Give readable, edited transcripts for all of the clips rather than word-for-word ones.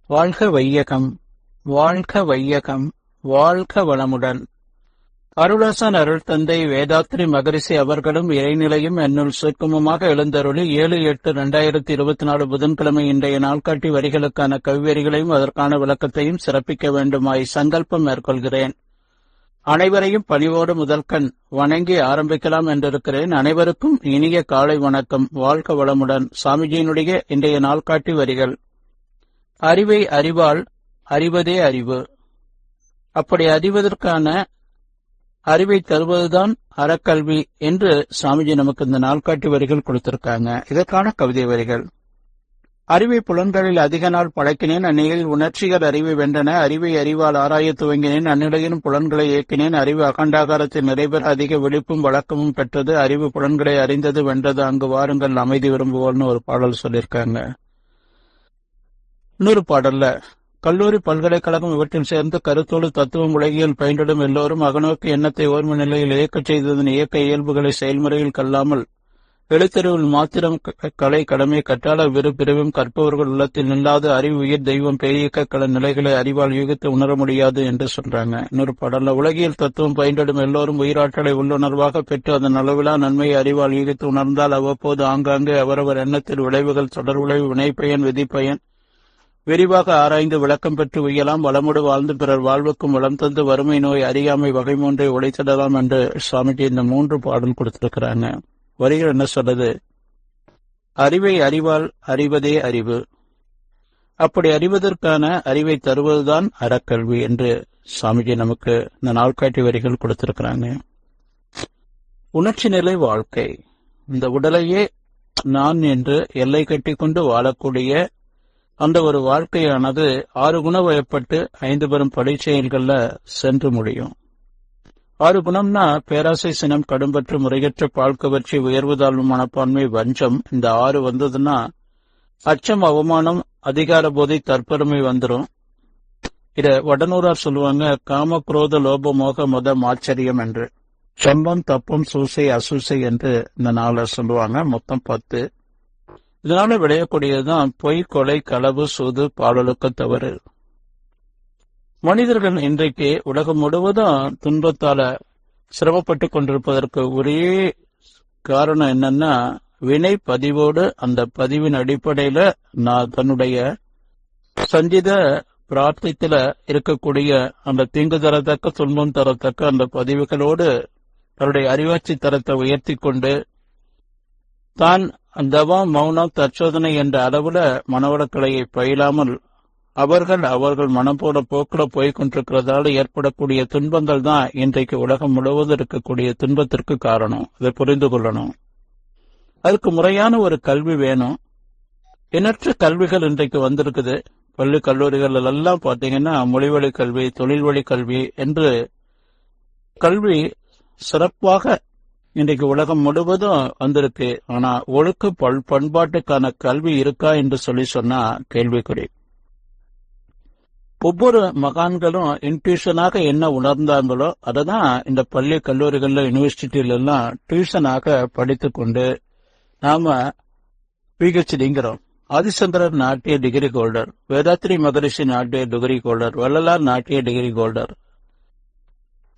வாழ்க வையகம், வாழ்க வையகம், வாழ்க வளமுடன். அருளாசன் அருள் தந்தை வேதாத்ரி மகரிஷி அவர்களும் இறைநிலையும் என்னுள் சுருக்கமாக எழுந்தருளி 7/8/2024 புதன்கிழமை இன்றைய நாள்காட்டி வரிகளுக்கான கவிவரிகளையும் அதற்கான விளக்கத்தையும் சிறப்பிக்க வேண்டுமாய் சங்கல்பம் மேற்கொள்கிறேன். அனைவரையும் பணிவோடு முதல்கண் வணங்கி ஆரம்பிக்கலாம் என்றிருக்கிறேன். அனைவருக்கும் இனிய காலை வணக்கம். வாழ்க வளமுடன். சாமிஜியினுடைய இன்றைய நாள்காட்டி வரிகள். அறிவை அறிவால் அறிவதே அறிவு. அப்படி அறிவதற்கான அறிவை தருவதுதான் அறக்கல்வி என்று சாமிஜி நமக்கு இந்த நாள்காட்டி வரிகள் கொடுத்திருக்காங்க. இதற்கான கவிதை வரிகள். அறிவை புலன்களில் அதிக நாள் பழக்கினேன், அந்நிலையில் உணர்ச்சிகள் அறிவை வென்றன. அறிவை அறிவால் ஆராய துவங்கினேன், அந்நிலையிலும் புலன்களை இயக்கினேன். அறிவு அகண்டாகாரத்தில் நிறைவேற அதிக விழிப்பும் வழக்கமும் பெற்றது. அறிவு புலன்களை அறிந்தது வென்றது, அங்கு வாருங்கள் அமைதி விரும்புவோர்னு ஒரு பாடல் சொல்லியிருக்காங்க. இன்னொரு பாடல்ல, கல்லூரி பல்கலைக்கழகம் இவற்றில் சேர்ந்து கருத்தோடு தத்துவம் உலகியல் பயின்றிடும் எல்லோரும் அகநோக்கு எண்ணத்தை ஓர்ம நிலையில் இயக்கச் செய்ததன் இயக்க இயல்புகளை செயல்முறையில் கல்லாமல் எழுத்தறிவில் மாத்திரம் கலை கடமை கற்றால விரு பிரிவும் கற்பவர்கள் உள்ளத்தில் நில்லாது அறிவு உயிர் தெய்வம் பெரிய கல நிலைகளை அறிவால் யூகித்து உணர முடியாது என்று சொல்றாங்க. இன்னொரு பாடல்ல, உலகியல் தத்துவம் பயின்றிடும் எல்லோரும் உயிராற்றலை உள்ளுணர்வாக பெற்று அதன் அளவிலா நன்மையை அறிவால் யூகித்து உணர்ந்தால் அவ்வப்போது ஆங்காங்கே அவரவர் எண்ணத்தில் விளைவுகள் தொடர் விளைவு வினைப்பயன் விதிப்பயன் விரிவாக ஆராய்ந்து விளக்கம் பெற்று உய்யலாம். வளமுடு வாழ்ந்து பிறர் வாழ்வுக்கும் வளம் தந்து வறுமை நோய் அறியாமை வகை மூன்றை உடைத்திடலாம் என்று சுவாமிஜி இந்த 3 பாடல் கொடுத்திருக்கிறாங்க. வரிகள் என்ன சொல்றது? அறிவை அறிவால் அறிவதே அறிவு. அப்படி அறிவதற்கான அறிவை தருவதுதான் அறக்கல்வி என்று சுவாமிஜி நமக்கு இந்த நாள்காட்டி வரிகள் கொடுத்திருக்கிறாங்க. உணர்ச்சி நிலை வாழ்க்கை. இந்த உடலையே நான் என்று எல்லை கட்டி கொண்டு வாழக்கூடிய அந்த ஒரு வாழ்க்கையானது 6 குணவயப்பட்டு 5 பெரும் படை செயல்கள்ல சென்று முடியும். 6 குணம்னா பேராசை, சினம், கடும்பற்று, முறையற்ற பால்கவர்ச்சி, உயர்வுதாழ்வு மனப்பான்மை, வஞ்சம். இந்த 6 வந்ததுன்னா அச்சம், அவமானம், அதிகார போதை, தற்பெருமை வந்துடும். இத வடநூறார் சொல்லுவாங்க, காம குரோத லோப மோக மதம் ஆச்சரியம் என்று. சொம்பம், தப்பம், சூசை, அசூசை என்று இந்த 4 சொல்லுவாங்க. மொத்தம் 10. இதனால விளையக்கூடியதுதான் பொய், கொலை, களவு, சூது, பாலொழுக்க தவறு. மனிதர்கள் இன்றைக்கு உலகம் முழுவதும் துன்பத்தால சிரமப்பட்டு கொண்டிருப்பதற்கு ஒரே காரணம் என்னன்னா, வினை பதிவோடு அந்த பதிவின் அடிப்படையில நான் தன்னுடைய சஞ்சித பிரார்த்தத்துல இருக்கக்கூடிய அந்த தீங்கு தரத்தக்க துன்பம் தரத்தக்க அந்த பதிவுகளோடு தன்னுடைய அறிவாட்சி தரத்தை உயர்த்தி கொண்டு தான் தவம், மௌனம், தற்சோதனை என்ற அளவுல மனவளக்கலையை பயிலாமல் அவர்கள் மனம் போல போக்குல போய்கொண்டிருக்கிறதால ஏற்படக்கூடிய துன்பங்கள் தான் இன்றைக்கு உலகம் முழுவதும் இருக்கக்கூடிய துன்பத்திற்கு காரணம். அதை புரிந்து கொள்ளணும். அதுக்கு முறையான ஒரு கல்வி வேணும். எண்ணற்ற கல்விகள் இன்றைக்கு வந்திருக்குது. பள்ளி கல்லூரிகள் எல்லாம் பாத்தீங்கன்னா மொழிவழி கல்வி, தொழில் வழி கல்வி என்று கல்வி சிறப்பாக இன்றைக்கு உலகம் முழுவதும் வந்திருக்கு. ஆனா ஒழுக்க பண்பாட்டுக்கான கல்வி இருக்கா என்று சொன்னா கேள்விக்குறி. ஒவ்வொரு மகான்களும் இன்டியூஷனாக என்ன உணர்ந்தாங்களோ அததான் இந்த பள்ளி கல்லூரிகள்ல யூனிவர்சிட்டியில எல்லாம் டியூஷனாக படித்துக் கொண்டு நாம பிஹெச்டிங்கிறோம். ஆதிசங்கரர் நாட்டிய டிகிரி ஹோல்டர், வேதாத்ரி மகரிஷி நாட்டிய டிகிரி ஹோல்டர், வள்ளலார் நாட்டிய டிகிரி ஹோல்டர்.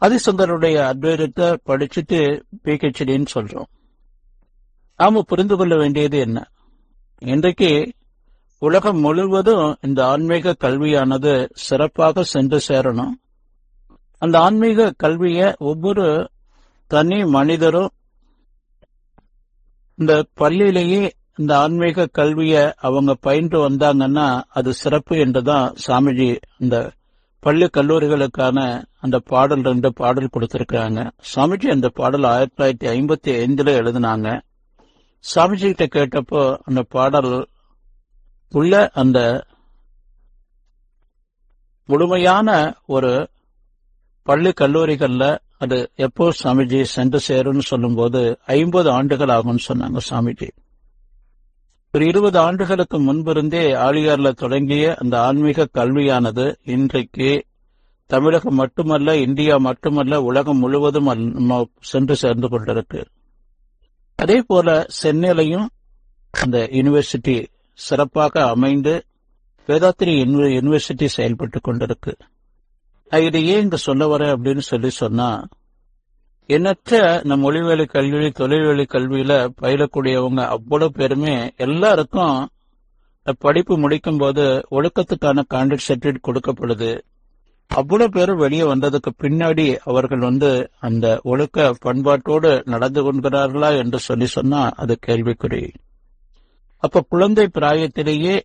ஆதிசங்கருடைய அத்வைதத்தை படிச்சுட்டு பிஹெச்டின்னு சொல்றோம். நாம புரிந்து கொள்ள வேண்டியது என்ன? இன்றைக்கு உலகம் முழுவதும் இந்த ஆன்மீக கல்வியானது சிறப்பாக சென்று சேரணும். அந்த ஆன்மீக கல்விய ஒவ்வொரு தனி மனிதரும் இந்த பள்ளியிலேயே இந்த ஆன்மீக கல்விய அவங்க பயின்று வந்தாங்கன்னா அது சிறப்பு என்றுதான் சாமிஜி இந்த பள்ளி கல்லூரிகளுக்கான அந்த பாடல் 2 பாடல் கொடுத்திருக்காங்க. சாமிஜி அந்த பாடல் 1955 எழுதினாங்க. சாமிஜி கிட்ட கேட்டப்போ அந்த பாடல் உள்ள அந்த முழுமையான ஒரு பள்ளி கல்லூரிகள்ல அது எப்போ சாமிஜி சென்று சேரும்னு சொல்லும் போது 50 ஆண்டுகள் ஆகும்னு சொன்னாங்க சாமிஜி. ஒரு 20 ஆண்டுகளுக்கு முன்பிருந்தே ஆலியார்ல தொடங்கிய அந்த ஆன்மீக கல்வியானது இன்றைக்கு தமிழகம் மட்டுமல்ல, இந்தியா மட்டுமல்ல, உலகம் முழுவதும் சென்று சேர்ந்து கொண்டிருக்கு. அதே போல சென்னையிலையும் அந்த யூனிவர்சிட்டி சிறப்பாக அமைந்து வேதாத்திரி யூனிவர்சிட்டி செயல்பட்டு கொண்டிருக்கு. இது ஏன் இங்க சொல்ல வரேன் அப்படின்னு சொன்னா, எண்ணற்ற இந்த மொழிவழி கல்வி, தொழில்வழி கல்வியில பயிலக்கூடியவங்க அவ்வளவு பேருமே எல்லாருக்கும் படிப்பு முடிக்கும் போது ஒழுக்கத்துக்கான கான்ட்ராக்ட் சர்டிபிகேட் கொடுக்கப்படுது. அவ்வளவு பேரும் வெளியே வந்ததுக்கு பின்னாடி அவர்கள் அந்த ஒழுக்க பண்பாட்டோடு நடந்து கொள்கிறார்களா என்று சொன்னா அது கேள்விக்குறி. அப்ப குழந்தை பிராயத்திலேயே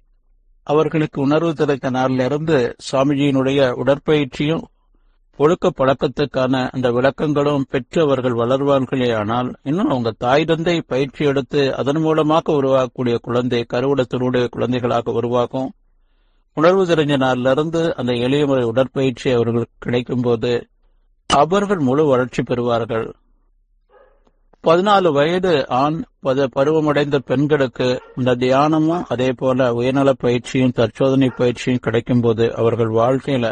அவர்களுக்கு உணர்வு திறக்க நாளிலிருந்து சுவாமிஜியினுடைய உடற்பயிற்சியும் ஒழுக்க பழக்கத்துக்கான அந்த விளக்கங்களும் பெற்று அவர்கள் வளர்வார்களே. ஆனால் இன்னும் அவங்க தாய் தந்தை பயிற்சி எடுத்து அதன் மூலமாக உருவாகக்கூடிய குழந்தை கருவுடத்தினுடைய குழந்தைகளாக உருவாகும். உணர்வு தெரிஞ்ச நாளிலிருந்து அந்த எளிய முறை உடற்பயிற்சி அவர்களுக்கு கிடைக்கும் போது அவர்கள் முழு வளர்ச்சி பெறுவார்கள். 14 வயது ஆண் பருவமடைந்த பெண்களுக்கு இந்த தியானமும் அதே போல உயர்நல பயிற்சியும் தற்சோதனை பயிற்சியும் கிடைக்கும் போது அவர்கள் வாழ்க்கையில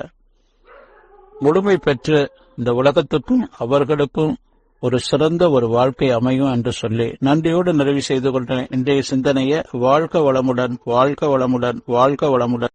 முழுமை பெற்று இந்த உலகத்துக்கும் அவர்களுக்கும் ஒரு சிறந்த ஒரு வாழ்க்கை அமையும் என்று சொல்லி நன்றியோடு நிறைவு செய்து கொண்டேன் இன்றைய சிந்தனையை. வாழ்க வளமுடன், வாழ்க வளமுடன், வாழ்க வளமுடன்.